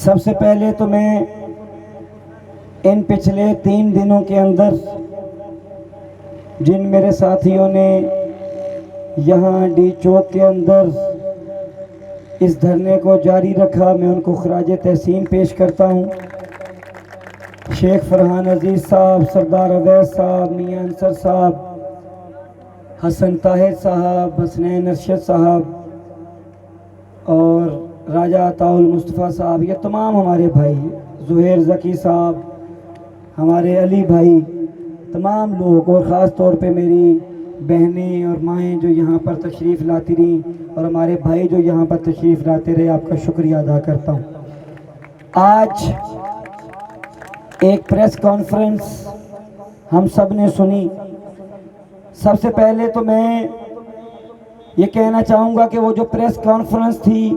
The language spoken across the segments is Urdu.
سب سے پہلے تو میں ان پچھلے 3 دنوں کے اندر جن میرے ساتھیوں نے یہاں ڈی چوک کے اندر اس دھرنے کو جاری رکھا، میں ان کو خراج تحسین پیش کرتا ہوں۔ شیخ فرحان عزیز صاحب، سردار اویس صاحب، میاں انصر صاحب، حسن طاہر صاحب، حسنین ارشد صاحب اور راجہ عطاء المصطفیٰ صاحب، یہ تمام ہمارے بھائی، زہیر ذکی صاحب، ہمارے علی بھائی، تمام لوگ، اور خاص طور پہ میری بہنیں اور مائیں جو یہاں پر تشریف لاتی رہیں، اور ہمارے بھائی جو یہاں پر تشریف لاتے رہے، آپ کا شکریہ ادا کرتا ہوں۔ آج ایک پریس کانفرنس ہم سب نے سنی۔ سب سے پہلے تو میں یہ کہنا چاہوں گا کہ وہ جو پریس کانفرنس تھی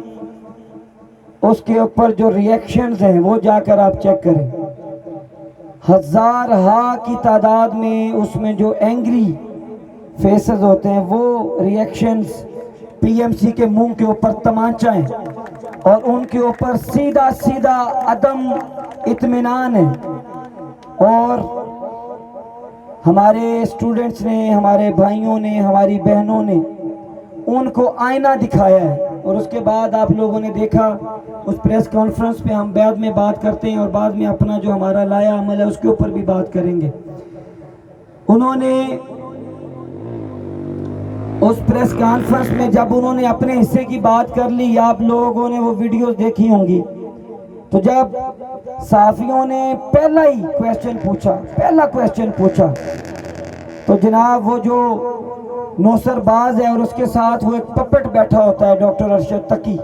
اس کے اوپر جو ریئیکشنز ہیں وہ جا کر آپ چیک کریں۔ ہزارہا کی تعداد میں اس میں جو اینگری فیسز ہوتے ہیں وہ ریئیکشنز پی ایم سی کے منہ کے اوپر تمانچہ ہیں اور ان کے اوپر سیدھا سیدھا عدم اطمینان ہے، اور ہمارے اسٹوڈنٹس نے، ہمارے بھائیوں نے، ہماری بہنوں نے ان کو آئینہ دکھایا ہے۔ اور اس کے بعد آپ لوگوں نے دیکھا اس پریس کانفرنس پہ، ہم بعد میں بات کرتے ہیں اور بعد میں اپنا جو ہمارا لایا عمل ہے اس کے اوپر بھی بات کریں گے۔ انہوں نے اس پریس کانفرنس میں جب انہوں نے اپنے حصے کی بات کر لی، آپ لوگوں نے وہ ویڈیوز دیکھی ہوں گی، تو جب صحافیوں نے پہلا کویسچن پوچھا تو جناب وہ جو نوسر باز ہے اور اس کے ساتھ وہ ایک پپٹ بیٹھا ہوتا ہے ڈاکٹر ارشد تقی،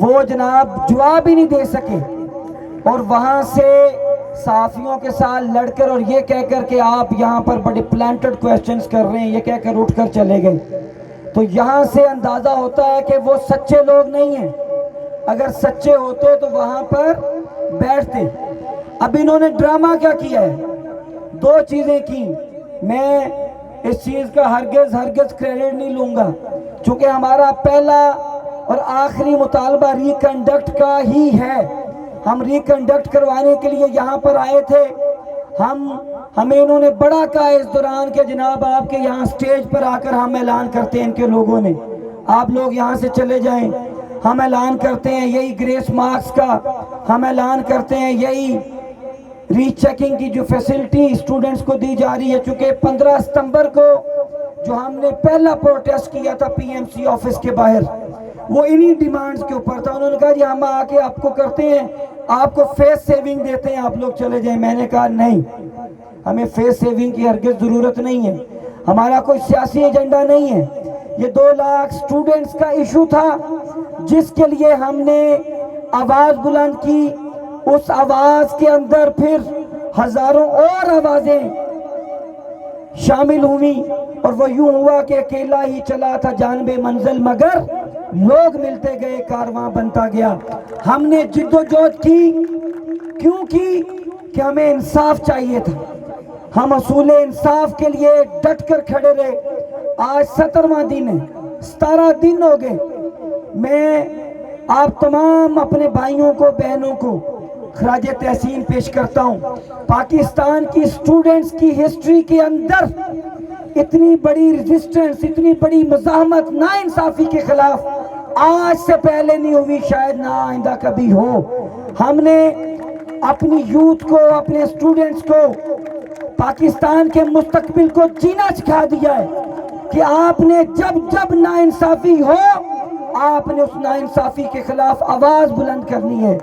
وہ جناب جواب ہی نہیں دے سکے، اور وہاں سے صحافیوں کے ساتھ لڑ کر اور یہ کہہ کر کہ آپ یہاں پر بڑے پلانٹڈ کویسچنز کر رہے ہیں، یہ کہہ کر اٹھ کر چلے گئے۔ تو یہاں سے اندازہ ہوتا ہے کہ وہ سچے لوگ نہیں ہیں، اگر سچے ہوتے تو وہاں پر بیٹھتے۔ اب انہوں نے ڈرامہ کیا کیا ہے؟ 2 چیزیں کی۔ میں اس چیز کا ہرگز کریڈٹ نہیں لوں گا، چونکہ ہمارا پہلا اور آخری مطالبہ ریکنڈکٹ کا ہی ہے۔ ہم ریکنڈکٹ کروانے کے لیے یہاں پر آئے تھے۔ ہمیں انہوں نے بڑا کہا اس دوران کہ جناب آپ کے یہاں سٹیج پر آ کر ہم اعلان کرتے ہیں، ان کے لوگوں نے، آپ لوگ یہاں سے چلے جائیں، ہم اعلان کرتے ہیں یہی گریس مارکس کا، ہم اعلان کرتے ہیں یہی ری چیکنگ کی جو فیسلٹی اسٹوڈنٹس کو دی جا رہی ہے۔ چونکہ 15 ستمبر کو جو ہم نے پہلا پروٹیسٹ کیا تھا پی ایم سی آفس کے باہر، وہ انہی ڈیمانڈز کے اوپر تھا۔ انہوں نے کہا جی ہم آ کے آپ کو کرتے ہیں، آپ کو فیس سیونگ دیتے ہیں، آپ لوگ چلے جائیں۔ میں نے کہا نہیں، ہمیں فیس سیونگ کی ہرگز ضرورت نہیں ہے، ہمارا کوئی سیاسی ایجنڈا نہیں ہے۔ یہ 2 لاکھ سٹوڈنٹس کا ایشو تھا جس کے لیے ہم نے آواز بلند کی۔ اس آواز کے اندر پھر ہزاروں اور آوازیں شامل ہوئیں، اور وہ یوں ہوا کہ اکیلا ہی چلا تھا جانب منزل، مگر لوگ ملتے گئے، کارواں بنتا گیا۔ ہم نے جد و جہد کی، کیوں کی؟ کہ ہمیں انصاف چاہیے تھا، ہم اصول انصاف کے لیے ڈٹ کر کھڑے رہے۔ آج 17واں دن ہے، 17 دن ہو گئے۔ میں آپ تمام اپنے بھائیوں کو، بہنوں کو خراج تحسین پیش کرتا ہوں۔ پاکستان کی سٹوڈنٹس کی ہسٹری کے اندر اتنی بڑی ریزسٹنس، اتنی بڑی مزاحمت ناانصافی کے خلاف آج سے پہلے نہیں ہوئی، شاید نہ آئندہ کبھی ہو۔ ہم نے اپنی یوتھ کو، اپنے سٹوڈنٹس کو پاکستان کے مستقبل کو جینا سکھا دیا ہے کہ آپ نے جب ناانصافی ہو، آپ نے اس ناانصافی کے خلاف آواز بلند کرنی ہے،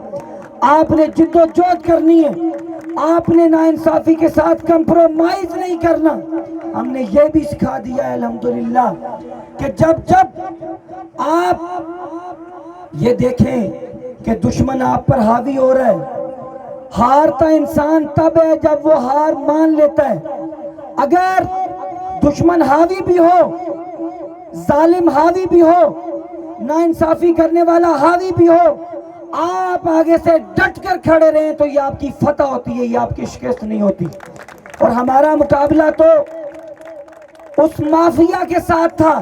آپ نے جد و جہد کرنی ہے، آپ نے ناانصافی کے ساتھ کمپرومائز نہیں کرنا۔ ہم نے یہ بھی سکھا دیا ہے الحمدللہ کہ جب آپ یہ دیکھیں کہ دشمن آپ پر حاوی ہو رہا ہے، ہارتا انسان تب ہے جب وہ ہار مان لیتا ہے۔ اگر دشمن حاوی بھی ہو، ظالم حاوی بھی ہو، ناانصافی کرنے والا حاوی بھی ہو، آپ آگے سے ڈٹ کر کھڑے رہیں تو یہ آپ کی فتح ہوتی ہے، یہ آپ کی شکست نہیں ہوتی۔ اور ہمارا مقابلہ تو اس مافیا کے ساتھ تھا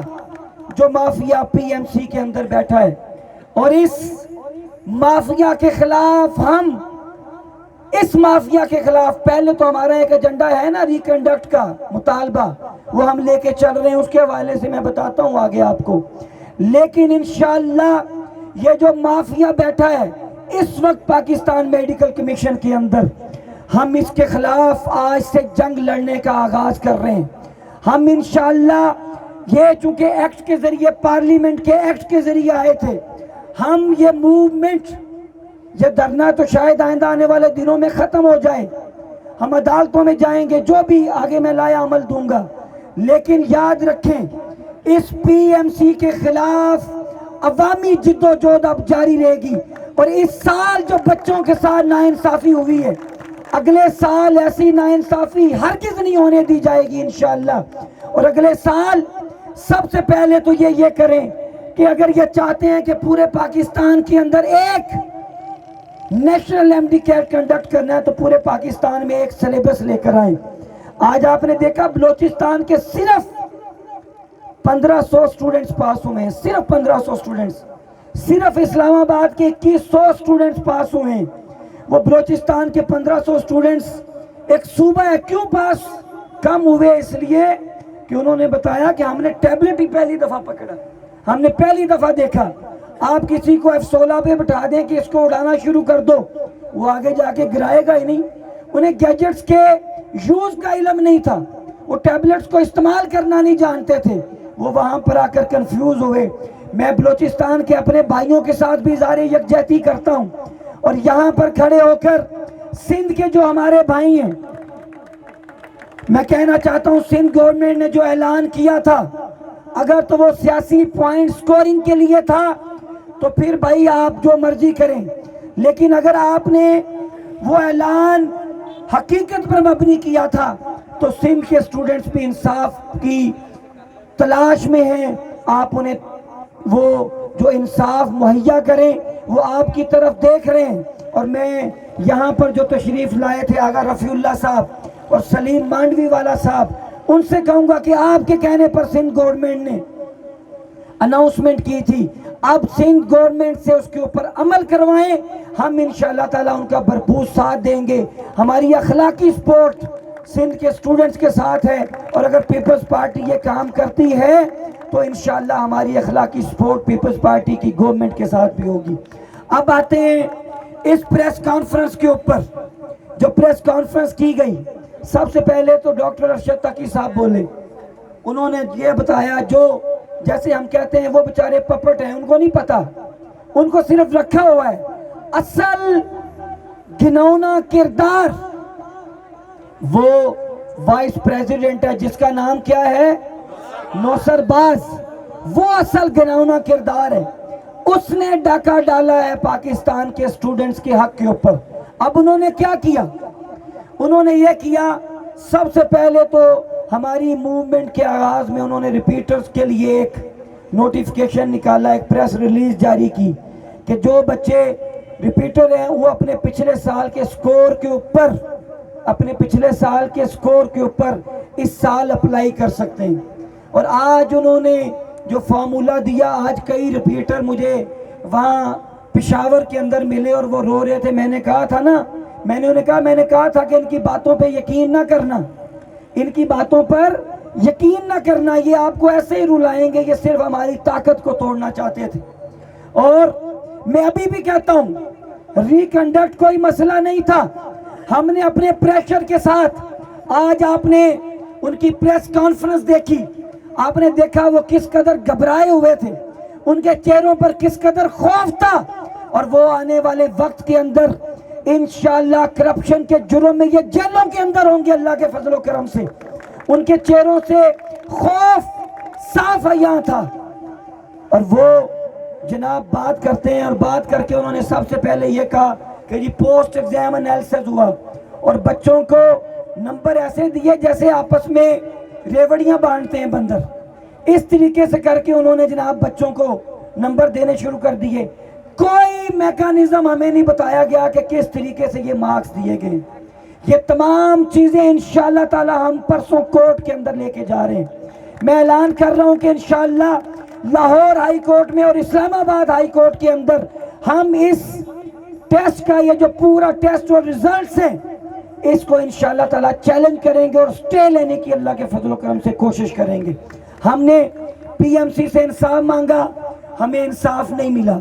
جو مافیا پی ایم سی کے اندر بیٹھا ہے، اور اس مافیا کے خلاف ہم اس مافیا کے خلاف پہلے تو ہمارا ایک ایجنڈا ہے نا ریکنڈکٹ کا مطالبہ، وہ ہم لے کے چل رہے ہیں، اس کے حوالے سے میں بتاتا ہوں آگے آپ کو. لیکن انشاءاللہ یہ جو مافیا بیٹھا ہے اس وقت پاکستان میڈیکل کمیشن کے اندر، ہم اس کے خلاف آج سے جنگ لڑنے کا آغاز کر رہے ہیں. ہم انشاءاللہ یہ چونکہ ایکٹ کے ذریعے، پارلیمنٹ کے ایکٹ کے ذریعے آئے تھے، ہم یہ موومنٹ، یہ دھرنا تو شاید آئندہ آنے والے دنوں میں ختم ہو جائے، ہم عدالتوں میں جائیں گے، جو بھی آگے میں لایا عمل دوں گا. لیکن یاد رکھیں اس پی ایم سی کے خلاف عوامی جد و جہد اب جاری رہے گی. اور اس سال جو بچوں کے ساتھ ناانصافی ہوئی ہے، اگلے سال ایسی ناانصافی ہرگز نہیں ہونے دی جائے گی انشاءاللہ. اور اگلے سال سب سے پہلے تو یہ کریں کہ اگر یہ چاہتے ہیں کہ پورے پاکستان کے اندر ایک national M D CAT conduct کرنا ہے تو پورے پاکستان میں ایک سلیبس لے کر آئیں. آج آپ نے دیکھا بلوچستان کے صرف 1500 اسٹوڈنٹس پاس ہوئے ہیں، صرف 1500 اسٹوڈنٹس. صرف اسلام آباد کے 2100 اسٹوڈنٹس پاس ہوئے ہیں. وہ بلوچستان کے 1500 اسٹوڈنٹس ایک صوبہ ہے. کیوں پاس کم ہوئے؟ اس لیے کہ انہوں نے بتایا کہ ہم نے ٹیبلٹ ہی پہلی دفعہ پکڑا، ہم نے پہلی دفعہ دیکھا. آپ کسی کو F-16 پہ بٹھا دیں کہ اس کو اڑانا شروع کر دو، وہ آگے جا کے گرائے گا ہی نہیں. انہیں گیجٹس کے یوز کا علم نہیں تھا، وہ ٹیبلٹس کو استعمال کرنا نہیں جانتے تھے، وہ وہاں پر آ کر کنفیوز ہوئے. میں بلوچستان کے اپنے بھائیوں کے ساتھ بھی اظہار یکجہتی کرتا ہوں، اور یہاں پر کھڑے ہو کر سندھ کے جو ہمارے بھائی ہیں، میں کہنا چاہتا ہوں سندھ گورنمنٹ نے جو اعلان کیا تھا، اگر تو وہ سیاسی پوائنٹ سکورنگ کے لیے تھا تو پھر بھائی آپ جو مرضی کریں، لیکن اگر آپ نے وہ اعلان حقیقت پر مبنی کیا تھا تو سندھ کے اسٹوڈنٹس بھی انصاف کی تلاش میں ہیں. آپ انہیں وہ جو انصاف مہیا کریں، وہ آپ کی طرف دیکھ رہے ہیں. اور میں یہاں پر جو تشریف لائے تھے آغا رفیع اللہ صاحب اور سلیم مانڈوی والا صاحب، ان سے کہوں گا کہ آپ کے کہنے پر سندھ گورنمنٹ نے اناؤنسمنٹ کی تھی، اب سندھ گورنمنٹ سے اس کے اوپر عمل کروائیں. ہم انشاءاللہ تعالیٰ ان کا بھرپور ساتھ دیں گے. ہماری اخلاقی سپورٹ سندھ کے اسٹوڈنٹس کے ساتھ ہے، اور اگر پیپلز پارٹی یہ کام کرتی ہے تو انشاءاللہ ہماری اخلاقی سپورٹ پیپلز پارٹی کی گورنمنٹ کے ساتھ بھی ہوگی. اب آتے ہیں اس پریس کانفرنس کے اوپر. جو پریس کانفرنس کی گئی، سب سے پہلے تو ڈاکٹر ارشد تقی صاحب بولے. انہوں نے یہ بتایا، جو جیسے ہم کہتے ہیں وہ بیچارے پپٹ ہیں، ان کو نہیں پتا، ان کو صرف رکھا ہوا ہے. اصل گھنونا کردار وہ وائس پریزیڈنٹ ہے جس کا نام کیا ہے؟ نوسر باز. وہ اصل گھنونا کردار ہے. اس نے ڈاکہ ڈالا ہے پاکستان کے اسٹوڈنٹس کے حق کے اوپر. اب انہوں نے کیا کیا؟ انہوں نے یہ کیا، سب سے پہلے تو ہماری موومنٹ کے آغاز میں انہوں نے ریپیٹرز کے لیے ایک نوٹیفیکیشن نکالا، ایک پریس ریلیز جاری کی کہ جو بچے ریپیٹر ہیں وہ اپنے پچھلے سال کے سکور کے اوپر، اپنے پچھلے سال کے سکور کے اوپر اس سال اپلائی کر سکتے ہیں. اور آج انہوں نے جو فارمولہ دیا، آج کئی ریپیٹر مجھے وہاں پشاور کے اندر ملے اور وہ رو رہے تھے. میں نے کہا تھا نا، میں نے انہیں کہا تھا کہ ان کی باتوں پہ یقین نہ کرنا، ان کی باتوں پر یقین نہ کرنا، یہ آپ کو ایسے ہی رلائیں گے، یہ صرف ہماری طاقت کو توڑنا چاہتے تھے. اور میں ابھی بھی کہتا ہوں ریکنڈکٹ کوئی مسئلہ نہیں تھا. ہم نے اپنے پریشر کے ساتھ، آج آپ نے ان کی پریس کانفرنس دیکھی، آپ نے دیکھا وہ کس قدر گھبرائے ہوئے تھے، ان کے چہروں پر کس قدر خوف تھا. اور وہ آنے والے وقت کے اندر انشاءاللہ کرپشن کے جرم میں یہ جیلوں کے اندر ہوں گے اللہ کے فضل و کرم سے. ان کے چہروں سے خوف صاف عیاں تھا. اور وہ جناب بات کرتے ہیں، اور بات کر کے انہوں نے سب سے پہلے یہ کہا کہ جی پوسٹ ایگزام انالیسس ہوا اور بچوں کو نمبر ایسے دیے جیسے آپس میں ریوڑیاں بانٹتے ہیں بندر. اس طریقے سے کر کے انہوں نے جناب بچوں کو نمبر دینے شروع کر دیے. کوئی میکانزم ہمیں نہیں بتایا گیا کہ کس طریقے سے یہ مارکس دیے گئے. یہ تمام چیزیں انشاءاللہ تعالی ہم پرسوں کورٹ کے اندر لے کے جا رہے ہیں. میں اعلان کر رہا ہوں کہ انشاءاللہ لاہور ہائی کورٹ میں اور اسلام آباد ہائی کورٹ کے اندر ہم اس ٹیسٹ کا یہ جو پورا ٹیسٹ اور ریزلٹس ہیں اس کو انشاءاللہ تعالیٰ چیلنج کریں گے اور سٹے لینے کی اللہ کے فضل و کرم سے کوشش کریں گے. ہم نے پی ایم سی سے انصاف مانگا, ہمیں انصاف نہیں ملا.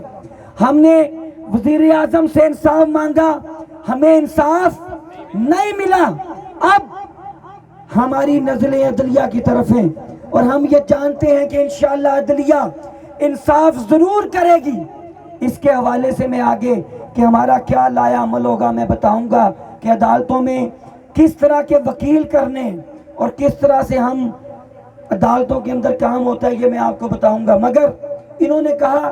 ہم نے وزیر اعظم سے انصاف مانگا, ہمیں انصاف نہیں ملا. اب ہماری نظریں عدلیہ کی طرف ہیں اور ہم یہ جانتے ہیں کہ انشاءاللہ عدلیہ انصاف ضرور کرے گی. اس کے حوالے سے میں آگے کہ ہمارا کیا لایا عمل ہوگا میں بتاؤں گا کہ عدالتوں میں کس طرح کے وکیل کرنے اور کس طرح سے ہم عدالتوں کے اندر کام ہوتا ہے یہ میں آپ کو بتاؤں گا. مگر انہوں نے کہا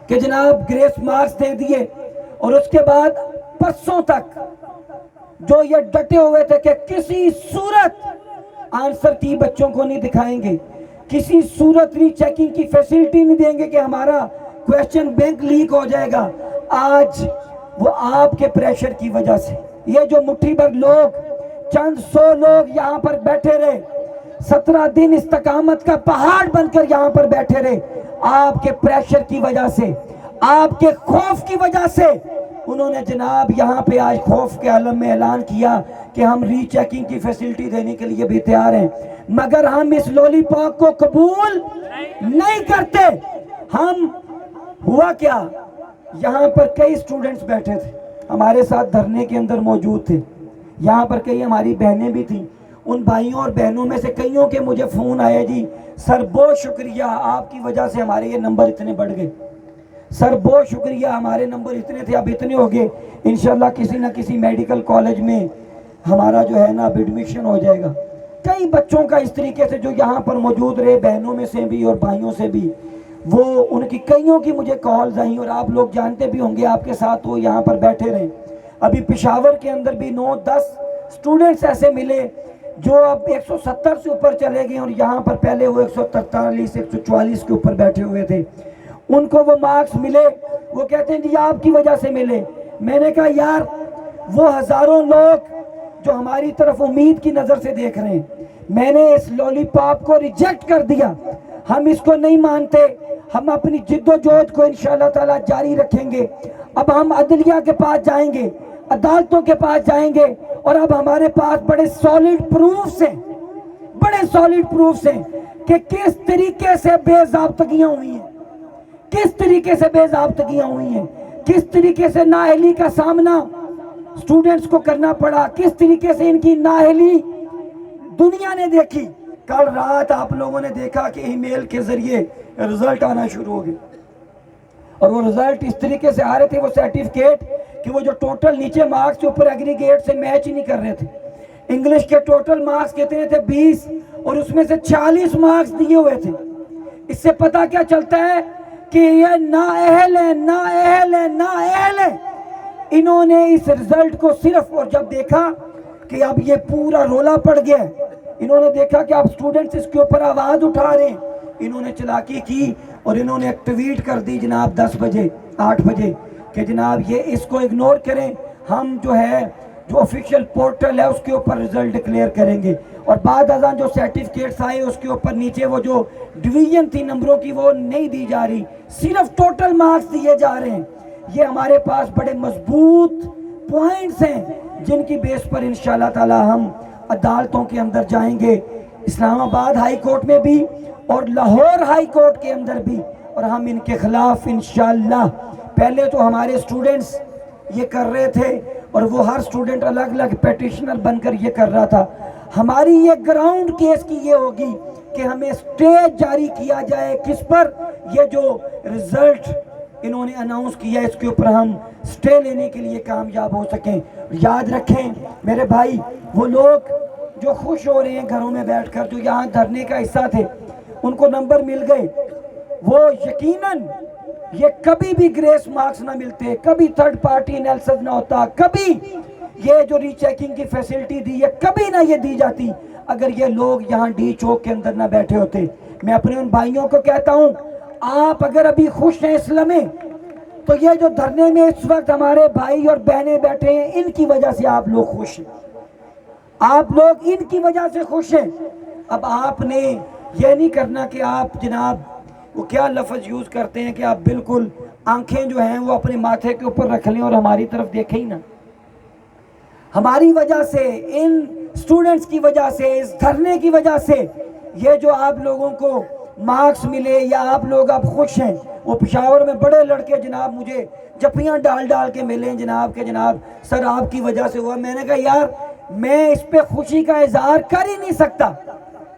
کہ جناب گریس مارکس دے دیے اور اس کے بعد پرسوں تک جو یہ ڈٹے ہوئے تھے کہ کسی صورت آنسر کی بچوں کو نہیں دکھائیں گے, کسی صورت ری چیکنگ کی فیسلٹی نہیں دیں گے کہ ہمارا کویسچن بینک لیک ہو جائے گا. آج وہ آپ کے پریشر کی وجہ سے یہ جو مٹھی بھر لوگ چند سو لوگ یہاں پر بیٹھے رہے, 17 دن استقامت کا پہاڑ بن کر یہاں پر بیٹھے رہے, آپ کے پریشر کی وجہ سے, آپ کے خوف کی وجہ سے انہوں نے جناب یہاں پہ آج خوف کے عالم میں اعلان کیا کہ ہم ری چیکنگ کی فیسلٹی دینے کے لیے بھی تیار ہیں. مگر ہم اس لولی پاپ کو قبول نہیں کرتے. ہم ہوا کیا, یہاں پر کئی سٹوڈنٹس بیٹھے تھے ہمارے ساتھ دھرنے کے اندر موجود تھے, یہاں پر کئی ہماری بہنیں بھی تھیں. ان بھائیوں اور بہنوں میں سے کئیوں کے مجھے فون آیا, جی سر بہت شکریہ آپ کی وجہ سے ہمارے یہ نمبر اتنے بڑھ گئے, سر بہت شکریہ ہمارے نمبر اتنے تھے اب اتنے ہو گئے, انشاءاللہ کسی نہ کسی میڈیکل کالج میں ہمارا جو ہے نا اب ایڈمیشن ہو جائے گا. کئی بچوں کا اس طریقے سے جو یہاں پر موجود رہے, بہنوں میں سے بھی اور بھائیوں سے بھی, وہ ان کی کئیوں کی مجھے کالز آئیں اور آپ لوگ جانتے بھی ہوں گے, آپ کے ساتھ وہ یہاں پر بیٹھے رہے. ابھی پشاور کے اندر بھی 9-10 سٹوڈنٹس ایسے ملے جو اب 170 سے اوپر چلے گئے اور یہاں پر پہلے وہ 143 144 کے اوپر بیٹھے ہوئے تھے. ان کو وہ مارکس ملے, وہ کہتے ہیں جی آپ کی وجہ سے ملے. میں نے کہا یار وہ ہزاروں لوگ جو ہماری طرف امید کی نظر سے دیکھ رہے ہیں, میں نے اس لولی پاپ کو ریجیکٹ کر دیا, ہم اس کو نہیں مانتے. ہم اپنی جد و جہد کو انشاءاللہ تعالیٰ جاری رکھیں گے. اب ہم عدلیہ کے پاس جائیں گے, عدالتوں کے پاس جائیں گے اور اب ہمارے پاس بڑے سالڈ پروفز ہیں, بڑے سالڈ پروفز ہیں کہ کس طریقے سے بے ضابطگیاں ہوئی ہیں, کس طریقے سے بے ضابطگیاں ہوئی ہیں, کس طریقے سے نااہلی کا سامنا سٹوڈنٹس کو کرنا پڑا, کس طریقے سے ان کی نااہلی دنیا نے دیکھی. کل رات آپ لوگوں نے دیکھا کہ ای میل کے ذریعے رزلٹ آنا شروع ہو گئے اور وہ رزلٹ اس طریقے سے آ رہے تھے, وہ سرٹیفکیٹ کہ وہ جو ٹوٹل نیچے مارکس کے اوپر ایگریگیٹ سے میچ ہی نہیں کر رہے تھے. انگلش کے ٹوٹل مارکس کتنے تھے 20 اور اس میں سے 40 مارکس دیے ہوئے تھے. اس سے پتہ کیا چلتا ہے کہ یہ نااہل ہیں, نااہل ہیں, نااہل ہیں. انہوں نے اس رزلٹ کو صرف, اور جب دیکھا کہ اب یہ پورا رولا پڑ گیا, انہوں نے دیکھا کہ اب سٹوڈنٹس اس کے اوپر آواز اٹھا رہے ہیں, انہوں نے چلاکی کی اور انہوں نے ایک ٹویٹ کر دی جناب 10 بجے 8 بجے کہ جناب یہ اس کو اگنور کریں, ہم جو ہے جو آفیشیل پورٹل ہے اس کے اوپر رزلٹ ڈکلیئر کریں گے. اور بعد ازاں جو سرٹیفکیٹس آئے اس کے اوپر نیچے وہ جو ڈویژن تھی نمبروں کی وہ نہیں دی جا رہی, صرف ٹوٹل مارکس دیے جا رہے ہیں. یہ ہمارے پاس بڑے مضبوط پوائنٹس ہیں جن کی بیس پر انشاءاللہ تعالی ہم عدالتوں کے اندر جائیں گے, اسلام آباد ہائی کورٹ میں بھی اور لاہور ہائی کورٹ کے اندر بھی, اور ہم ان کے خلاف انشاءاللہ, پہلے تو ہمارے سٹوڈنٹس یہ کر رہے تھے اور وہ ہر سٹوڈنٹ الگ الگ پیٹیشنر بن کر یہ کر رہا تھا. ہماری یہ گراؤنڈ کیس کی یہ ہوگی کہ ہمیں سٹیج جاری کیا جائے کس پر, یہ جو رزلٹ انہوں نے اناؤنس کیا اس کے اوپر ہم سٹے لینے کے لیے کامیاب ہو سکیں. یاد رکھیں میرے بھائی, وہ لوگ جو خوش ہو رہے ہیں گھروں میں بیٹھ کر, جو یہاں دھرنے کا حصہ تھے, ان کو نمبر مل گئے, وہ یقیناً یہ کبھی بھی گریس مارکس نہ ملتے, کبھی تھرڈ پارٹی انیلسس نہ ہوتا, کبھی یہ جو ری چیکنگ کی فیسلٹی دی ہے کبھی نہ یہ دی جاتی اگر یہ لوگ یہاں ڈی چوک کے اندر نہ بیٹھے ہوتے. میں اپنے ان بھائیوں کو کہتا ہوں, آپ اگر ابھی خوش ہیں اسلام میں تو یہ جو دھرنے میں اس وقت ہمارے بھائی اور بہنیں بیٹھے ہیں ان کی وجہ سے آپ لوگ خوش ہیں, آپ لوگ ان کی وجہ سے خوش ہیں. اب آپ نے یہ نہیں کرنا کہ آپ جناب وہ کیا لفظ یوز کرتے ہیں کہ آپ بالکل آنکھیں جو ہیں وہ اپنے ماتھے کے اوپر رکھ لیں اور ہماری طرف دیکھیں ہی نہ. ہماری وجہ سے، ان سٹوڈنٹس کی وجہ سے، اس دھرنے کی وجہ سے یہ جو آپ لوگوں کو مارکس ملے یا آپ لوگ اب خوش ہیں. وہ پشاور میں بڑے لڑکے جناب مجھے جپیاں ڈال ڈال کے ملے جناب کہ جناب سر آپ کی وجہ سے ہوا. میں نے کہا یار میں اس پہ خوشی کا اظہار کر ہی نہیں سکتا.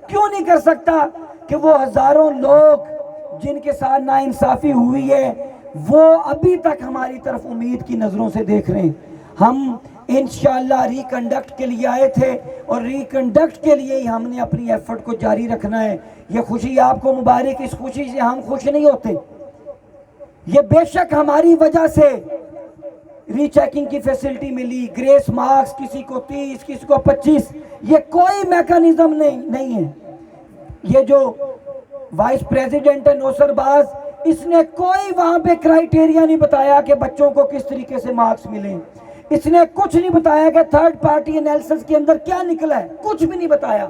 کیوں نہیں کر سکتا؟ کہ وہ ہزاروں لوگ جن کے ساتھ ناانصافی ہوئی ہے وہ ابھی تک ہماری طرف امید کی نظروں سے دیکھ رہے ہیں. ہم انشاءاللہ ریکنڈکٹ کے لیے آئے تھے اور ریکنڈکٹ کے لیے ہی ہم نے اپنی ایفرٹ کو جاری رکھنا ہے. یہ خوشی آپ کو مبارک. اس خوشی سے ہم خوش نہیں ہوتے. یہ بے شک ہماری وجہ سے ری چیکنگ کی فیسلٹی ملی، گریس مارکس، کسی کو 30 کسی کو 25. یہ کوئی میکانزم نہیں ہے. یہ جو وائس پریزیڈنٹ ہے نوسر باز، اس نے کوئی وہاں پہ کرائیٹیریا نہیں بتایا کہ بچوں کو کس طریقے سے مارکس ملیں. اس نے کچھ نہیں بتایا کہ تھرڈ پارٹی انیلسس کے اندر کیا نکلا ہے. کچھ بھی نہیں بتایا.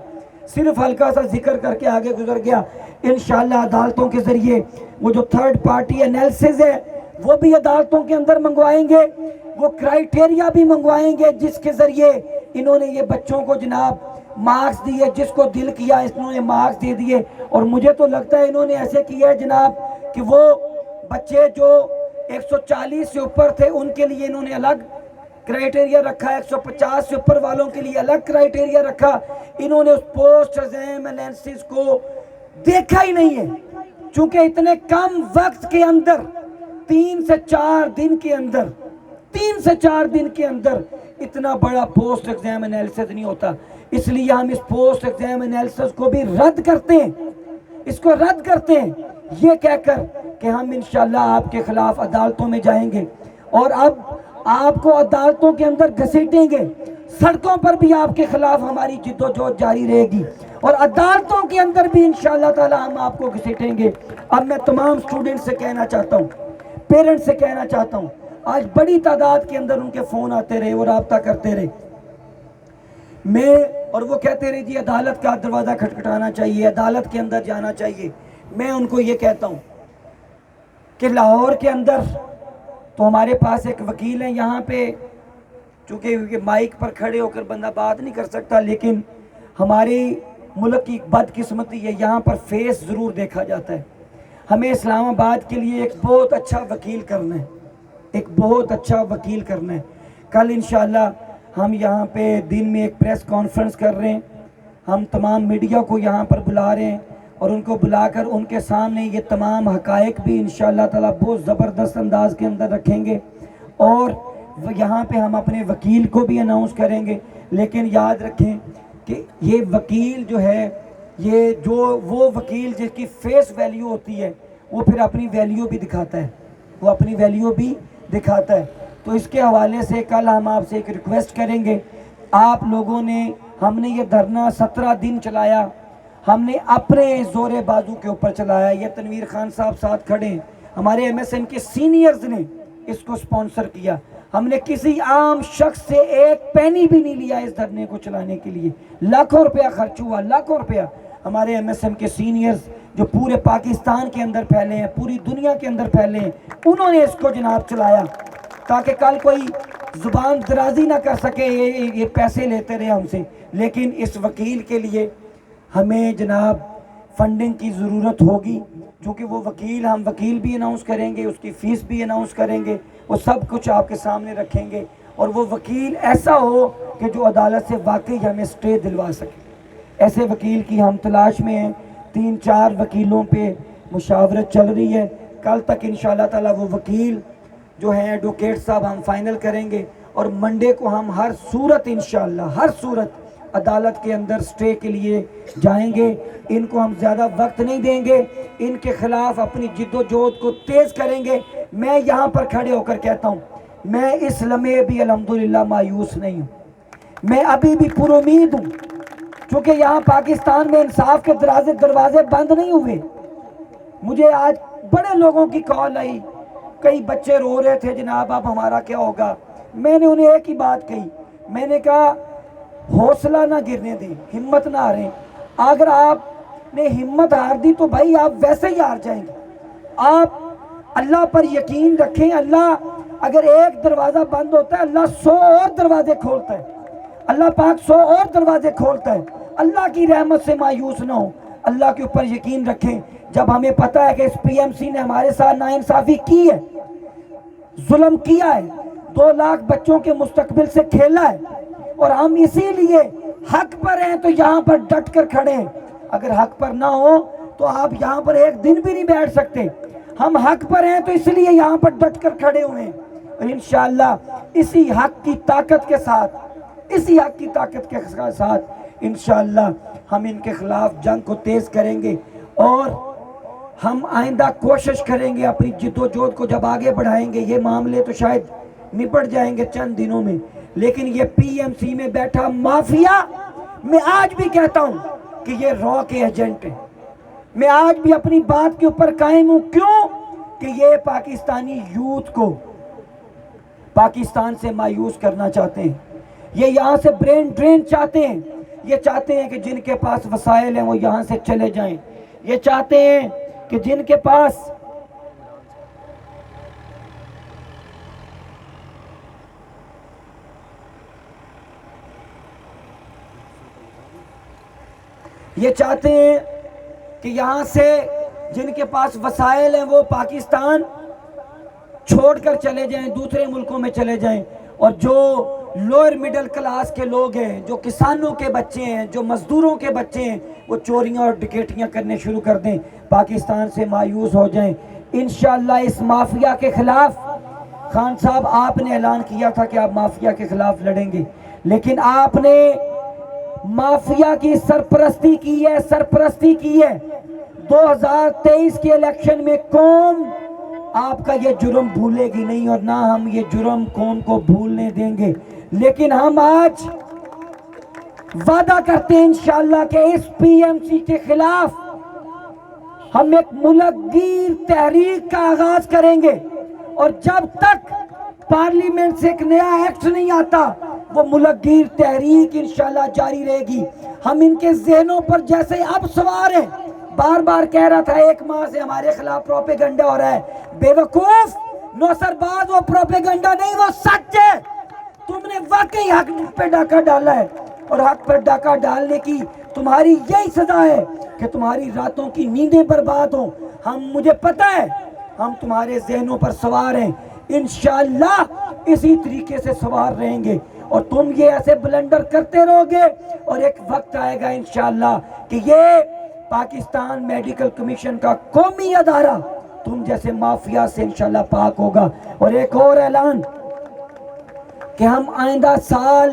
صرف ہلکا سا ذکر کر کے آگے گزر گیا. انشاءاللہ عدالتوں کے ذریعے وہ جو تھرڈ پارٹی انیلسس ہے وہ بھی عدالتوں کے اندر منگوائیں گے. وہ کرائیٹیریا بھی منگوائیں گے جس کے ذریعے انہوں نے یہ بچوں کو جناب مارکس دیے. جس کو دل کیا انہوں نے مارکس دے دیے. اور مجھے تو لگتا ہے انہوں نے ایسے کیا ہے جناب کہ وہ بچے جو 140 سے اوپر تھے ان کے لیے انہوں نے الگ کرائیٹیریا رکھا، 150 سے اوپر والوں کے لیے الگ کرائیٹیریا رکھا. انہوں نے اس پوسٹ ایگزام انیلسس کو دیکھا ہی نہیں ہے. چونکہ اتنے کم وقت کے اندر 3 سے 4 دن کے اندر اتنا بڑا پوسٹ ایگزام انیلسس نہیں ہوتا. اس لیے ہم اس پوسٹ ایگزام انیلسس کو بھی رد کرتے ہیں. اس کو رد کرتے ہیں یہ کہہ کر کہ ہم انشاءاللہ آپ کے خلاف عدالتوں میں جائیں گے اور اب آپ کو عدالتوں کے اندر گھسیٹیں گے. سڑکوں پر بھی آپ کے خلاف ہماری جد و جہد جاری رہے گی اور عدالتوں کے اندر بھی انشاءاللہ تعالی ہم آپ کو گھسیٹیں گے. اب میں تمام سٹوڈنٹ سے کہنا چاہتا ہوں، پیرنٹ سے کہنا چاہتا ہوں، آج بڑی تعداد کے اندر ان کے فون آتے رہے اور رابطہ کرتے رہے اور وہ کہتے رہے جی عدالت کا دروازہ کھٹکھٹانا چاہیے، عدالت کے اندر جانا چاہیے. میں ان کو یہ کہتا ہوں کہ لاہور کے اندر تو ہمارے پاس ایک وکیل ہیں یہاں پہ، چونکہ مائک پر کھڑے ہو کر بندہ بات نہیں کر سکتا، لیکن ہمارے ملک کی بدقسمتی ہے یہاں پر فیس ضرور دیکھا جاتا ہے. ہمیں اسلام آباد کے لیے ایک بہت اچھا وکیل کرنا ہے. کل انشاءاللہ ہم یہاں پہ دن میں ایک پریس کانفرنس کر رہے ہیں. ہم تمام میڈیا کو یہاں پر بلا رہے ہیں اور ان کو بلا کر ان کے سامنے یہ تمام حقائق بھی انشاءاللہ تعالی بہت زبردست انداز کے اندر رکھیں گے اور یہاں پہ ہم اپنے وکیل کو بھی اناؤنس کریں گے. لیکن یاد رکھیں کہ یہ وکیل جو ہے وہ وکیل جس کی فیس ویلیو ہوتی ہے وہ پھر اپنی ویلیو بھی دکھاتا ہے. تو اس کے حوالے سے کل ہم آپ سے ایک ریکویسٹ کریں گے. آپ لوگوں نے، ہم نے یہ دھرنا 17 دن چلایا، ہم نے اپنے زور بازو کے اوپر چلایا. یہ تنویر خان صاحب ساتھ کھڑے ہیں، ہمارے ایم ایس این کے سینئرز نے اس کو سپانسر کیا. ہم نے کسی عام شخص سے ایک پینی بھی نہیں لیا اس دھرنے کو چلانے کے لیے. لاکھوں روپیہ خرچ ہوا، لاکھوں روپیہ. ہمارے ایم ایس ایم کے سینئرز جو پورے پاکستان کے اندر پھیلے ہیں، پوری دنیا کے اندر پھیلے ہیں، انہوں نے اس کو جناب چلایا تاکہ کل کوئی زبان درازی نہ کر سکے یہ پیسے لیتے رہے ہم سے. لیکن اس وکیل کے لیے ہمیں جناب فنڈنگ کی ضرورت ہوگی، چونکہ وہ ہم وکیل بھی اناؤنس کریں گے، اس کی فیس بھی اناؤنس کریں گے، وہ سب کچھ آپ کے سامنے رکھیں گے. اور وہ وکیل ایسا ہو کہ جو عدالت سے واقعی ہمیں سٹے دلوا سکے. ایسے وکیل کی ہم تلاش میں ہیں. 3-4 وکیلوں پہ مشاورت چل رہی ہے. کل تک انشاءاللہ تعالی وہ وکیل جو ہیں ایڈوکیٹ صاحب ہم فائنل کریں گے اور منڈے کو ہم ہر صورت عدالت کے اندر سٹے کے لیے جائیں گے. ان کو ہم زیادہ وقت نہیں دیں گے، ان کے خلاف اپنی جد و جہد کو تیز کریں گے. میں یہاں پر کھڑے ہو کر کہتا ہوں میں اس لمحے بھی الحمدللہ مایوس نہیں ہوں. میں ابھی بھی پر امید ہوں، چونکہ یہاں پاکستان میں انصاف کے دروازے بند نہیں ہوئے. مجھے آج بڑے لوگوں کی کال آئی، کئی بچے رو رہے تھے جناب اب ہمارا کیا ہوگا. میں نے انہیں ایک ہی بات کہی، میں نے کہا حوصلہ نہ گرنے دیں، ہمت نہ ہاریں. اگر آپ نے ہمت ہار دی تو بھائی آپ ویسے ہی ہار جائیں گے. آپ اللہ پر یقین رکھیں. اللہ اگر ایک دروازہ بند ہوتا ہے اللہ 100 اور دروازے کھولتا ہے. اللہ پاک 100 اور دروازے کھولتا ہے. اللہ کی رحمت سے مایوس نہ ہو, اللہ کے اوپر یقین رکھیں. جب ہمیں پتہ ہے کہ اس پی ایم سی نے ہمارے ساتھ ناانصافی کی ہے, ظلم کیا ہے, 2 لاکھ بچوں کے مستقبل سے کھیلا ہے, اور ہم اسی لیے حق پر ہیں تو یہاں پر ڈٹ کر کھڑے ہیں. اگر حق پر نہ ہو تو آپ یہاں پر ایک دن بھی نہیں بیٹھ سکتے. ہم حق پر ہیں تو اس لیے یہاں پر ڈٹ کر کھڑے ہوئے ہیں, اور انشاءاللہ اسی حق کی طاقت کے ساتھ انشاءاللہ ہم ان کے خلاف جنگ کو تیز کریں گے, اور ہم آئندہ کوشش کریں گے اپنی جد و جہد کو جب آگے بڑھائیں گے. یہ معاملے تو شاید نپٹ جائیں گے چند دنوں میں, لیکن یہ پی ایم سی میں بیٹھا مافیا, میں آج بھی کہتا ہوں کہ یہ را کے ایجنٹ ہیں. میں آج بھی اپنی بات کے اوپر قائم ہوں. کیوں؟ کہ یہ پاکستانی یوتھ کو پاکستان سے مایوس کرنا چاہتے ہیں. یہ یہاں سے برین ڈرین چاہتے ہیں. یہ چاہتے ہیں کہ جن کے پاس وسائل ہیں وہ یہاں سے چلے جائیں. یہ چاہتے ہیں کہ جن کے پاس کہ یہاں سے جن کے پاس وسائل ہیں وہ پاکستان چھوڑ کر چلے جائیں, دوسرے ملکوں میں چلے جائیں, اور جو لوئر مڈل کلاس کے لوگ ہیں, جو کسانوں کے بچے ہیں, جو مزدوروں کے بچے ہیں, وہ چوریاں اور ڈکیٹیاں کرنے شروع کر دیں, پاکستان سے مایوس ہو جائیں. انشاءاللہ اس مافیا کے خلاف, خان صاحب آپ نے اعلان کیا تھا کہ آپ مافیا کے خلاف لڑیں گے, لیکن آپ نے مافیا کی سرپرستی کی ہے. 2023 کے الیکشن میں قوم آپ کا یہ جرم بھولے گی نہیں, اور نہ ہم یہ جرم قوم کو بھولنے دیں گے. لیکن ہم آج وعدہ کرتے ہیں انشاءاللہ کہ اس پی ایم سی کے خلاف ہم ایک ملک گیر تحریک کا آغاز کریں گے, اور جب تک پارلیمنٹ سے ایک نیا ایکٹ نہیں آتا وہ ملک گیر تحریک انشاءاللہ جاری رہے گی. ہم ان کے ذہنوں پر جیسے اب سوار ہیں, بار بار کہہ رہا تھا 1 ماہ سے ہمارے خلاف پروپیگنڈا ہو رہا ہے. بے وقوف نوسر باز, وہ پروپیگنڈا نہیں, وہ سچ ہے. تم نے واقعی حق پہ ڈاکہ ڈالا ہے, اور حق پر ڈاکہ ڈالنے کی تمہاری یہی سزا ہے کہ تمہاری راتوں کی نیندیں برباد ہوں. مجھے پتہ ہے ہم تمہارے ذہنوں پر سوار ہیں, انشاءاللہ اسی طریقے سے سوار رہیں گے, اور تم یہ ایسے بلنڈر کرتے رہو گے, اور ایک وقت آئے گا انشاءاللہ کہ یہ پاکستان میڈیکل کمیشن کا قومی ادارہ تم جیسے مافیا سے انشاءاللہ پاک ہوگا. اور ایک اور اعلان کہ ہم آئندہ سال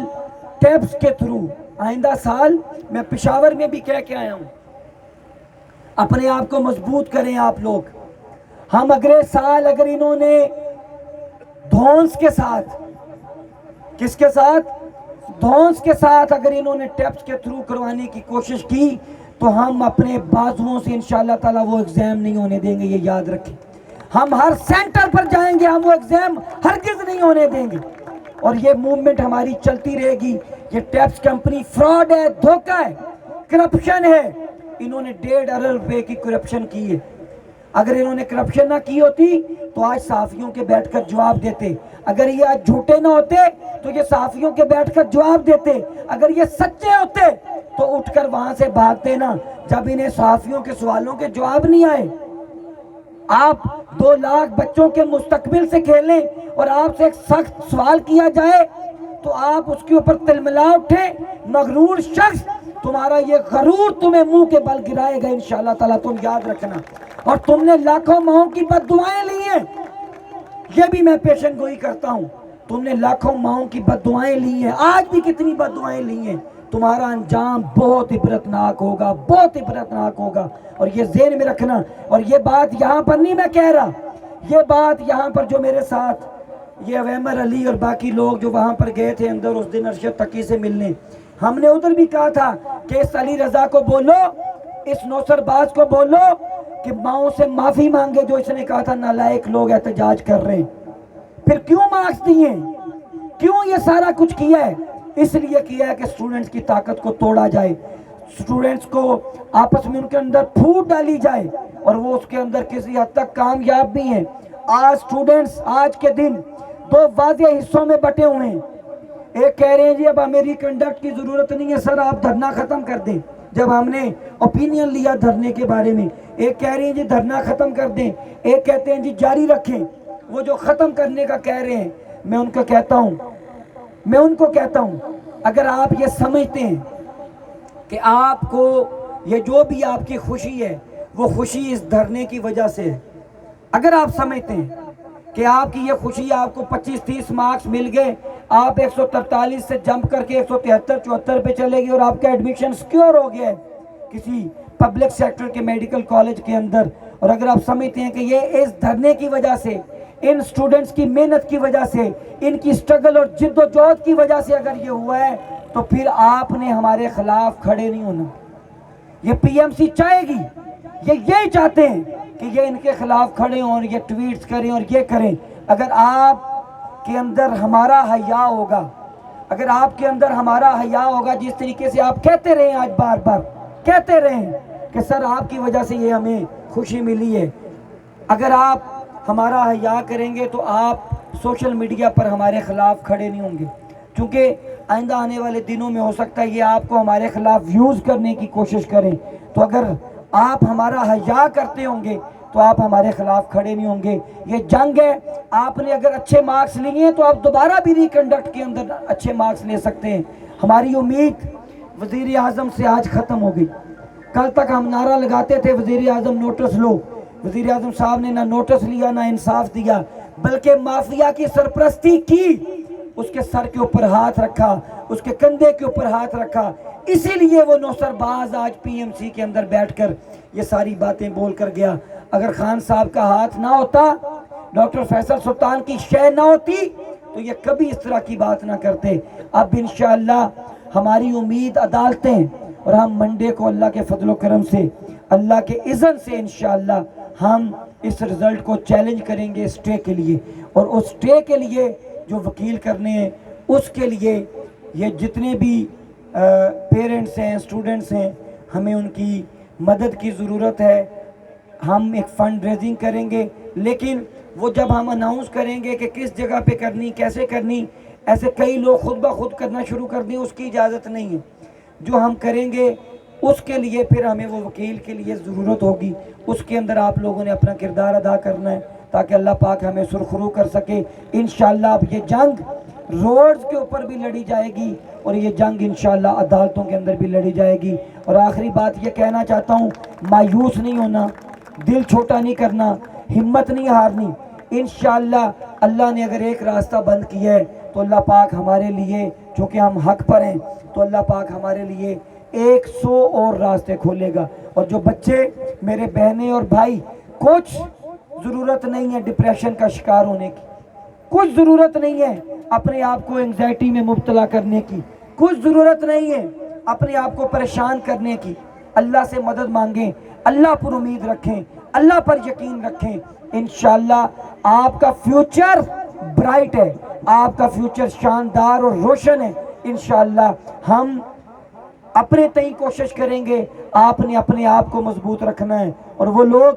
ٹیپس کے تھرو, آئندہ سال میں پشاور میں بھی کہہ کے آیا ہوں, اپنے آپ کو مضبوط کریں آپ لوگ. ہم اگلے سال اگر انہوں نے دھونس کے ساتھ, کس کے ساتھ, دھونس کے ساتھ اگر انہوں نے ٹیپس کے تھرو کروانے کی کوشش کی تو ہم اپنے بازوؤں سے انشاءاللہ تعالیٰ وہ ایگزام نہیں ہونے دیں گے. یہ یاد رکھیں, ہم ہر سینٹر پر جائیں گے, ہم وہ ایگزام ہرگز نہیں ہونے دیں گے, اور یہ موومنٹ ہماری چلتی رہے گی. یہ ٹیپس کمپنی فراڈ ہے, دھوکہ ہے, کرپشن ہے. انہوں نے 1.5 ارب روپے کی کرپشن کی ہے. اگر انہوں نے کرپشن نہ کی ہوتی تو آج صحافیوں کے بیٹھ کر جواب دیتے. اگر یہ آج جھوٹے نہ ہوتے تو یہ صحافیوں کے بیٹھ کر جواب دیتے. اگر یہ سچے ہوتے تو اٹھ کر وہاں سے بھاگتے نا, جب انہیں صحافیوں کے سوالوں کے جواب نہیں آئے. آپ 2 لاکھ بچوں کے مستقبل سے کھیلیں اور آپ سے ایک سخت سوال کیا جائے تو آپ اس کے اوپر تلملا اٹھیں. مغرور شخص, تمہارا یہ غرور تمہیں منہ کے بل گرائے گا انشاءاللہ تعالیٰ, تم یاد رکھنا. اور تم نے لاکھوں ماہوں کی بد دعائیں لی ہیں, یہ بھی میں پیشن گوئی کرتا ہوں. تم نے لاکھوں ماہوں کی بد دعائیں لی ہیں, آج بھی کتنی بد دعائیں لی ہیں. تمہارا انجام بہت عبرتناک ہوگا, بہت عبرتناک ہوگا, اور یہ ذہن میں رکھنا. اور یہ بات یہاں پر نہیں میں کہہ رہا, یہ بات یہاں پر جو میرے ساتھ یہ اویمر علی اور باقی لوگ جو وہاں پر گئے تھے اندر اس دن ارشد تقی سے ملنے, ہم نے ادھر بھی کہا تھا کہ اس علی رضا کو بولو, اس نوسر باز کو بولو کہ ماؤں سے معافی مانگے جو اس نے کہا تھا نالائق لوگ احتجاج کر رہے ہیں. پھر کیوں مارکس دیے, کیوں یہ سارا کچھ کیا ہے؟ اس لیے کیا ہے کہ سٹوڈنٹس کی طاقت کو توڑا جائے, سٹوڈنٹس کو آپس میں ان کے اندر پھوٹ ڈالی جائے, اور وہ اس کے اندر کسی حد تک کامیاب بھی ہیں. آج اسٹوڈنٹس آج کے دن دو واضح حصوں میں بٹے ہوئے ہیں. ایک کہہ رہے ہیں جی اب ہمیں ریکنڈکٹ کی ضرورت نہیں ہے سر، آپ دھرنا ختم کر دیں، جب ہم نے اوپینین لیا دھرنے کے بارے میں. ایک کہہ رہے ہیں جی دھرنا ختم کر دیں، ایک کہتے ہیں جی جاری رکھیں. وہ جو ختم کرنے کا کہہ رہے ہیں میں ان کو کہتا ہوں اگر آپ یہ سمجھتے ہیں کہ آپ کو یہ جو بھی آپ کی خوشی ہے وہ خوشی اس دھرنے کی وجہ سے ہے، اگر آپ سمجھتے ہیں کہ آپ کی یہ خوشی آپ کو 25-30 مارکس مل گئے، آپ 143 سے جمپ کر کے 173-74 پہ چلے گئے اور آپ کا ایڈمیشن سیکیور ہو گیا ہے کسی پبلک سیکٹر کے میڈیکل کالج کے اندر، اور اگر آپ سمجھتے ہیں کہ یہ اس دھرنے کی وجہ سے، ان سٹوڈنٹس کی محنت کی وجہ سے، ان کی سٹرگل اور جد و جہد کی وجہ سے اگر یہ ہوا ہے، تو پھر آپ نے ہمارے خلاف کھڑے نہیں ہونا. یہ پی ایم سی چاہے گی، یہ یہی چاہتے ہیں کہ یہ ان کے خلاف کھڑے ہوں اور یہ ٹویٹس کریں اور یہ کریں. اگر آپ کے اندر ہمارا حیا ہوگا، اگر آپ کے اندر ہمارا حیا ہوگا، جس طریقے سے آپ کہتے رہے ہیں، آج بار بار کہتے رہے ہیں کہ سر آپ کی وجہ سے یہ ہمیں خوشی ملی ہے، اگر آپ ہمارا حیا کریں گے تو آپ سوشل میڈیا پر ہمارے خلاف کھڑے نہیں ہوں گے، کیونکہ آئندہ آنے والے دنوں میں ہو سکتا ہے یہ آپ کو ہمارے خلاف یوز کرنے کی کوشش کریں. تو اگر آپ ہمارا حیا کرتے ہوں گے تو آپ ہمارے خلاف کھڑے نہیں ہوں گے. یہ جنگ ہے، آپ نے اگر اچھے مارکس لیے ہیں تو آپ دوبارہ بھی ریکنڈکٹ کے اندر اچھے مارکس لے سکتے ہیں. ہماری امید وزیر اعظم سے آج ختم ہو گئی. کل تک ہم نعرہ لگاتے تھے وزیر اعظم نوٹس لو، وزیر اعظم صاحب نے نہ نوٹس لیا نہ انصاف دیا، بلکہ مافیا کی سرپرستی کی، اس کے سر کے اوپر ہاتھ رکھا، اس کے کندھے کے اوپر ہاتھ رکھا. اسی لیے وہ نوسر باز آج پی ایم سی کے اندر بیٹھ کر یہ ساری باتیں بول کر گیا. اگر خان صاحب کا ہاتھ نہ ہوتا، ڈاکٹر فیصل سلطان کی شے نہ ہوتی، تو یہ کبھی اس طرح کی بات نہ کرتے. اب انشاءاللہ ہماری امید عدالتیں، اور ہم منڈے کو اللہ کے فضل و کرم سے، اللہ کے اذن سے انشاءاللہ ہم اس رزلٹ کو چیلنج کریں گے اسٹے کے لیے. اور اس اسٹے کے لیے جو وکیل کرنے ہیں، اس کے لیے یہ جتنے بھی پیرنٹس ہیں، اسٹوڈنٹس ہیں، ہمیں ان کی مدد کی ضرورت ہے. ہم ایک فنڈ ریزنگ کریں گے، لیکن وہ جب ہم اناؤنس کریں گے کہ کس جگہ پہ کرنی، کیسے کرنی، ایسے کئی لوگ خود بخود کرنا شروع کر دیں، اس کی اجازت نہیں ہے. جو ہم کریں گے اس کے لیے پھر ہمیں وہ وکیل کے لیے ضرورت ہوگی، اس کے اندر آپ لوگوں نے اپنا کردار ادا کرنا ہے تاکہ اللہ پاک ہمیں سرخرو کر سکے. انشاءاللہ اب یہ جنگ روڈز کے اوپر بھی لڑی جائے گی اور یہ جنگ انشاءاللہ عدالتوں کے اندر بھی لڑی جائے گی. اور آخری بات یہ کہنا چاہتا ہوں، مایوس نہیں ہونا، دل چھوٹا نہیں کرنا، ہمت نہیں ہارنی. انشاءاللہ اللہ نے اگر ایک راستہ بند کیا ہے تو اللہ پاک ہمارے لیے، چونکہ ہم حق پر ہیں، تو اللہ پاک ہمارے لیے 100 اور راستے کھولے گا. اور جو بچے میرے بہنیں اور بھائی، کچھ ضرورت نہیں ہے ڈپریشن کا شکار ہونے کی، کچھ ضرورت نہیں ہے اپنے آپ کو انگزائٹی میں مبتلا کرنے کی، کچھ ضرورت نہیں ہے اپنے آپ کو پریشان کرنے کی. اللہ سے مدد مانگیں، اللہ پر امید رکھیں، اللہ پر یقین رکھیں. انشاءاللہ آپ کا فیوچر برائٹ ہے، آپ کا فیوچر شاندار اور روشن ہے. انشاءاللہ ہم اپنے تئیں کوشش کریں گے، آپ نے اپنے آپ کو مضبوط رکھنا ہے. اور وہ لوگ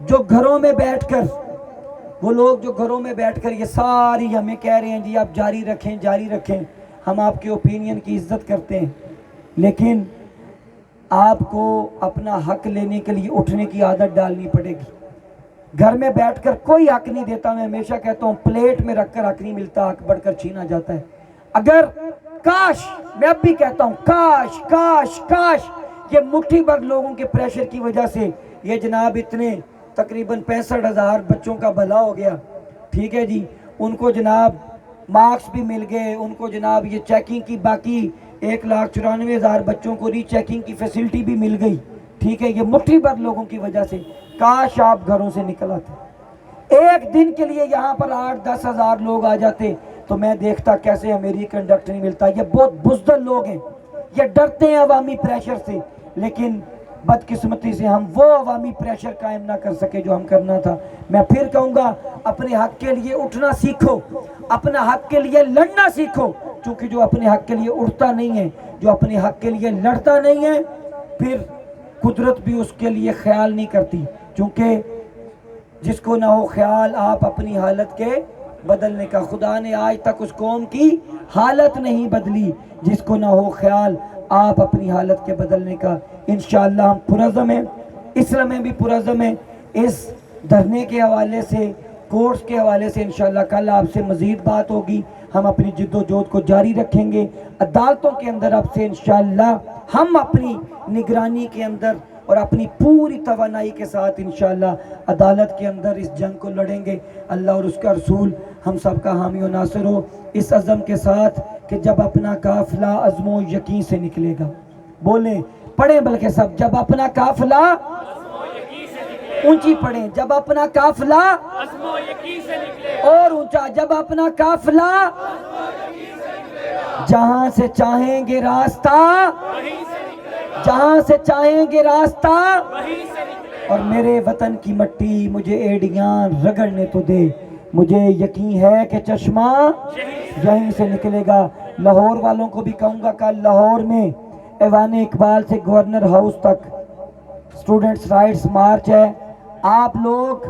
جو گھروں میں بیٹھ کر یہ ساری ہمیں کہہ رہے ہیں جی آپ جاری رکھیں. ہم آپ کے اوپینین کی عزت کرتے ہیں، لیکن آپ کو اپنا حق لینے کے لیے اٹھنے کی عادت ڈالنی پڑے گی. گھر میں بیٹھ کر کوئی حق نہیں دیتا. میں ہمیشہ کہتا ہوں پلیٹ میں رکھ کر حق نہیں ملتا، حق بڑھ کر چھینا جاتا ہے. اگر کاش، میں اب بھی کہتا ہوں کاش کاش کاش یہ مٹھی بھر لوگوں کے پریشر کی وجہ سے یہ جناب اتنے تقریباً 65,000 بچوں کا بھلا ہو گیا. ٹھیک ہے جی، ان کو جناب مارکس بھی مل گئے، ان کو جناب یہ چیکنگ کی باقی 1,94,000 بچوں کو ری چیکنگ کی فیسلٹی بھی مل گئی. ٹھیک ہے، یہ مٹھی بھر لوگوں کی وجہ سے. کاش آپ گھروں سے نکل آتے، ایک دن کے لیے یہاں پر 8-10 ہزار لوگ آ جاتے تو میں دیکھتا کیسے ہمیں ریکنڈکٹ نہیں ملتا. یہ بہت بزدل لوگ ہیں، یہ ڈرتے ہیں عوامی پریشر سے، لیکن بدقسمتی سے ہم وہ عوامی پریشر قائم نہ کر سکے جو ہم کرنا تھا. میں پھر کہوں گا اپنے حق کے لیے اٹھنا سیکھو، اپنا حق کے لیے لڑنا سیکھو، چونکہ جو اپنے حق کے لیے اٹھتا نہیں ہے، جو اپنے حق کے لیے لڑتا نہیں ہے، پھر قدرت بھی اس کے لیے خیال نہیں کرتی، چونکہ جس کو نہ ہو خیال آپ اپنی حالت کے بدلنے کا، خدا نے آج تک اس قوم کی حالت نہیں بدلی جس کو نہ ہو خیال آپ اپنی حالت کے بدلنے کا۔ انشاءاللہ ہم پرعزم ہیں، اس لمحے بھی پرعزم ہیں۔ اس دھرنے کے حوالے سے، کورس کے حوالے سے انشاءاللہ کل آپ سے مزید بات ہوگی، ہم اپنی جد و جہد کو جاری رکھیں گے۔ عدالتوں کے اندر اب سے انشاءاللہ ہم اپنی نگرانی کے اندر اور اپنی پوری توانائی کے ساتھ انشاءاللہ عدالت کے اندر اس جنگ کو لڑیں گے۔ اللہ اور اس کا رسول ہم سب کا حامی و ناصر ہو، اس عزم کے ساتھ کہ جب اپنا قافلہ عزم و یقین سے نکلے گا، بولیں پڑھیں بلکہ سب، جب اپنا قافلہ اونچی پڑھیں، جب اپنا قافلہ اور اونچا، جب اپنا قافلہ جہاں سے چاہیں گے راستہ، جہاں سے چاہیں گے راستہ، اور میرے وطن کی مٹی مجھے ایڑیاں رگڑنے تو دے، مجھے یقین ہے کہ چشمہ یہیں سے نکلے گا۔ لاہور والوں کو بھی کہوں گا، کل لاہور میں ایوان اقبال سے گورنر ہاؤس تک اسٹوڈنٹس رائٹس مارچ ہے۔ آپ لوگ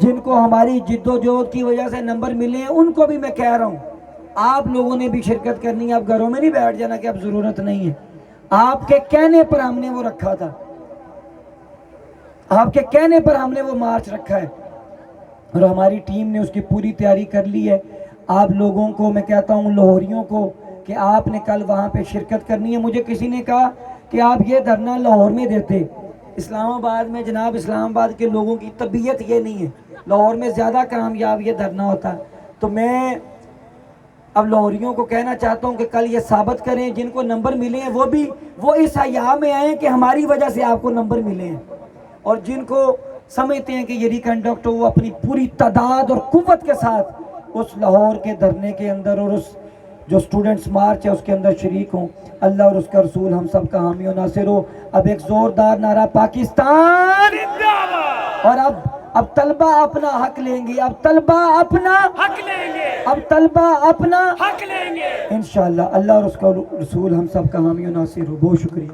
جن کو ہماری جد و جہد کی وجہ سے نمبر ملے ہیں، ان کو بھی میں کہہ رہا ہوں آپ لوگوں نے بھی شرکت کرنی ہے۔ آپ گھروں میں نہیں بیٹھ جانا کہ اب ضرورت نہیں ہے، آپ کے کہنے پر ہم نے وہ رکھا تھا، آپ کے کہنے پر ہم نے وہ مارچ رکھا ہے، اور ہماری ٹیم نے اس کی پوری تیاری کر لی ہے۔ آپ لوگوں کو میں کہتا ہوں، لاہوریوں کو، کہ آپ نے کل وہاں پہ شرکت کرنی ہے۔ مجھے کسی نے کہا کہ آپ یہ دھرنا لاہور میں دیتے، اسلام آباد میں جناب اسلام آباد کے لوگوں کی طبیعت یہ نہیں ہے، لاہور میں زیادہ کامیاب یہ دھرنا ہوتا ہے۔ تو میں اب لاہوریوں کو کہنا چاہتا ہوں کہ کل یہ ثابت کریں، جن کو نمبر ملے ہیں وہ بھی وہ اس حیا میں آئیں کہ ہماری وجہ سے آپ کو نمبر ملے ہیں، اور جن کو سمجھتے ہیں کہ یہ ریکنڈکٹ وہ اپنی پوری تعداد اور قوت کے ساتھ اس لاہور کے دھرنے کے اندر اور اس جو سٹوڈنٹس مارچ ہے اس کے اندر شریک ہوں۔ اللہ اور اس کا رسول ہم سب کا حامی و ناصر ہو۔ اب ایک زوردار نعرہ پاکستان، اور اب طلبہ اپنا حق لیں گے، اب طلبہ اپنا حق لیں گے، اب طلبہ اپنا حق لیں گے انشاءاللہ۔ اللہ اور اس کا رسول ہم سب کا حامی و ناصر ہو۔ بہت شکریہ۔